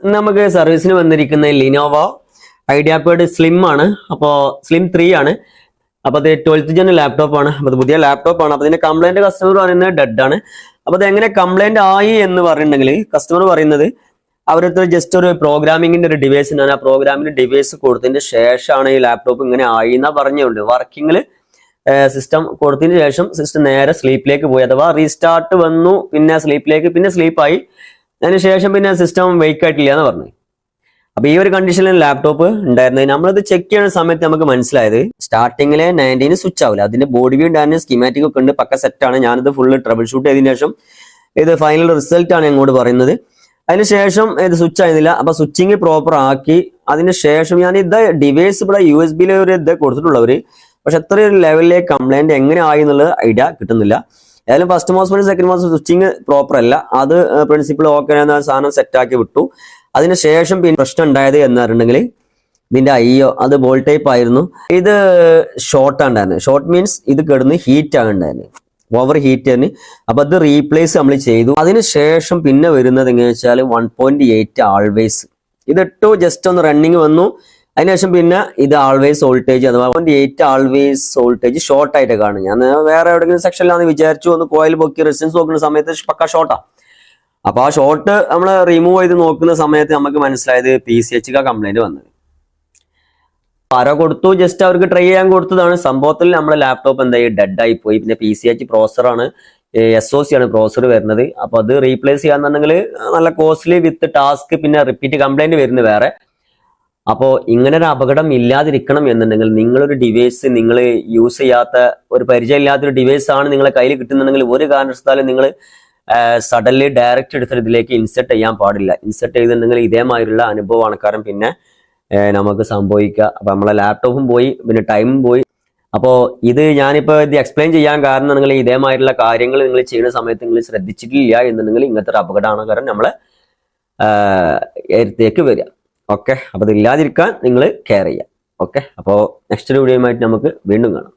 നമുക്ക് സർവീസിന് വന്നിരിക്കുന്ന ലിനോവ ഐഡിയാപാഡ് സ്ലിം ആണ്. അപ്പോൾ സ്ലിം 3 ആണ്. അപ്പോൾ അത് 12th ജൻ ലാപ്ടോപ്പ് ആണ്. അപ്പോൾ പുതിയ ലാപ്ടോപ്പ് ആണ്. അപ്പോൾ ഇതിന്റെ കംപ്ലൈന്റ് കസ്റ്റമർ പറയുന്നത് ഡെഡ് ആണ്. അപ്പോൾ അത് എങ്ങനെ കംപ്ലൈന്റ് ആയി എന്ന് പറഞ്ഞിട്ടുണ്ടെങ്കിൽ കസ്റ്റമർ പറയുന്നത് അവരടുത്ത് ജസ്റ്റ് ഒരു പ്രോഗ്രാമിങ്ങിന്റെ ഒരു ഡിവൈസ് ഉണ്ടാണ്. ആ പ്രോഗ്രാമിന്റെ ഡിവൈസ് കൊടുത്തതിന് ശേഷമാണ് ഈ ലാപ്ടോപ്പ് ഇങ്ങനെ ആയി എന്നാ പറഞ്ഞുകൊണ്ട് വർക്കിങ്ങിൽ സിസ്റ്റം കൊടുത്തതിന് ശേഷം സിസ്റ്റം നേരെ സ്ലീപ്പിലേക്ക് പോയി, അഥവാ റീസ്റ്റാർട്ട് വന്നു, പിന്നെ സ്ലീപ്പിലേക്ക്, പിന്നെ സ്ലീപ്പായി, അതിനുശേഷം പിന്നെ സിസ്റ്റം വെയ്ക്ക് ആയിട്ടില്ല എന്ന് പറഞ്ഞു. അപ്പൊ ഈ ഒരു കണ്ടീഷനിൽ ലാപ്ടോപ്പ് ഉണ്ടായിരുന്നത് നമ്മളത് ചെക്ക് ചെയ്യുന്ന സമയത്ത് നമുക്ക് മനസ്സിലായത് സ്റ്റാർട്ടിങ്ങിലെ 19 സ്വിച്ച് ആവില്ല. അതിന്റെ ബോഡി വ്യൂ ആൻഡ് സ്കീമാറ്റിക് ഒക്കെ ഉണ്ട്, പക്ക സെറ്റ് ആണ്. ഞാനിത് ഫുള്ള് ട്രബിൾ ഷൂട്ട് ചെയ്തതിനു ശേഷം ഇത് ഫൈനൽ റിസൾട്ട് ആണ് ഞങ്ങളോട് പറയുന്നത്. അതിനുശേഷം ഇത് സ്വിച്ച് ആയിരുന്നില്ല. അപ്പൊ സ്വിച്ചിങ് പ്രോപ്പർ ആക്കി അതിനുശേഷം ഞാൻ ഇത് ഡിവൈസ് ഇവിടെ USB ഒരു ഇത് കൊടുത്തിട്ടുള്ളവര്, പക്ഷെ എത്ര ഒരു ലെവലിലേക്ക് കംപ്ലൈന്റ് എങ്ങനെ ആയി എന്നുള്ളത് ഐഡിയ കിട്ടുന്നില്ല. ഏതായാലും first MOSFET second MOSFET switching proper അല്ല, അത് പ്രിൻസിപ്പിൾ ഓക്കെ എന്ന സാധനം സെറ്റ് ആക്കി വിട്ടു. അതിനുശേഷം പിന്നെ പ്രശ്നം ഉണ്ടായത് എന്ന് പറഞ്ഞിട്ടുണ്ടെങ്കിൽ ഇതിന്റെ IO അത് ബോൾ ടൈപ്പ് ആയിരുന്നു. ഇത് ഷോർട്ട് ഉണ്ടായിരുന്നു. ഷോർട്ട് മീൻസ് ഇത് കിടന്ന് ഹീറ്റ് ആകണ്ടായിരുന്നു, ഓവർ ഹീറ്റ് തന്നെ. അപ്പൊ അത് റീപ്ലേസ് നമ്മൾ ചെയ്തു. അതിനുശേഷം പിന്നെ വരുന്നത് എങ്ങനെയാ വെച്ചാൽ 1.8 ആൾവേസ് ഇതിട്ടു, ജസ്റ്റ് ഒന്ന് റണ്ണിങ് വന്നു. അതിനുശേഷം പിന്നെ ഇത് ആൾവേസ് വോൾട്ടേജ് അഥവാ 1.8 ആൾവേസ് വോൾട്ടേജ് ഷോർട്ട് ആയിട്ട് കാണും. ഞാൻ വേറെ എവിടെയെങ്കിലും സെക്ഷനിലാന്ന് വിചാരിച്ചു, ഒന്ന് കോയിൽ പൊക്കി റെസിസ്റ്റൻസ് നോക്കുന്ന സമയത്ത് പക്ക ഷോർട്ടാ. അപ്പൊ ആ ഷോർട്ട് നമ്മൾ റിമൂവ് ചെയ്ത് നോക്കുന്ന സമയത്ത് നമുക്ക് മനസ്സിലായത് PCH കംപ്ലൈന്റ് വന്നത്. ആരോ കൊടുത്തു, ജസ്റ്റ് അവർക്ക് ട്രൈ ചെയ്യാൻ കൊടുത്തതാണ്. സംഭവത്തിൽ നമ്മുടെ ലാപ്ടോപ്പ് എന്തായി ഡെഡ് ആയി പോയി. പിന്നെ PCH പ്രോസറാണ്, SOC ആണ് പ്രോസർ വരുന്നത്. അപ്പൊ അത് റീപ്ലേസ് ചെയ്യാന്നുണ്ടെങ്കിൽ നല്ല കോസ്റ്റ്ലി വിത്ത് ടാസ്ക്, പിന്നെ റിപ്പീറ്റ് കംപ്ലൈന്റ് വരുന്നത് വേറെ. അപ്പോൾ ഇങ്ങനെ ഒരു അപകടം ഇല്ലാതിരിക്കണം എന്നുണ്ടെങ്കിൽ നിങ്ങളൊരു ഡിവൈസ് നിങ്ങൾ യൂസ് ചെയ്യാത്ത ഒരു പരിചയമില്ലാത്തൊരു ഡിവൈസ് ആണ് നിങ്ങളെ കയ്യിൽ കിട്ടുന്നുണ്ടെങ്കിൽ ഒരു കാരണവശാലും നിങ്ങൾ സഡൻലി ഡയറക്റ്റ് എടുത്തിട്ട് ഇതിലേക്ക് ഇൻസെർട്ട് ചെയ്യാൻ പാടില്ല. ഇൻസെർട്ട് ചെയ്തിട്ടുണ്ടെങ്കിൽ ഇതേമാതിരിയുള്ള അനുഭവമാണ് കാരണം പിന്നെ നമുക്ക് സംഭവിക്കുക. അപ്പൊ നമ്മളെ ലാപ്ടോപ്പും പോയി, പിന്നെ ടൈമും പോയി. അപ്പോൾ ഇത് ഞാനിപ്പോൾ ഇത് എക്സ്പ്ലെയിൻ ചെയ്യാൻ കാരണം നിങ്ങൾ ഇതേമാതിരിയുള്ള കാര്യങ്ങൾ നിങ്ങൾ ചെയ്യുന്ന സമയത്ത് നിങ്ങൾ ശ്രദ്ധിച്ചിട്ടില്ല എന്നുണ്ടെങ്കിൽ ഇങ്ങനത്തെ ഒരു അപകടമാണ് കാരണം നമ്മളെ എഴുത്തേക്ക് വരിക. ഓക്കെ, അപ്പോൾ ഇതില്ലാതിരിക്കാൻ നിങ്ങൾ കെയർ ചെയ്യുക. ഓക്കെ, അപ്പോൾ നെക്സ്റ്റ് വീഡിയോയുമായിട്ട് നമുക്ക് വീണ്ടും കാണാം.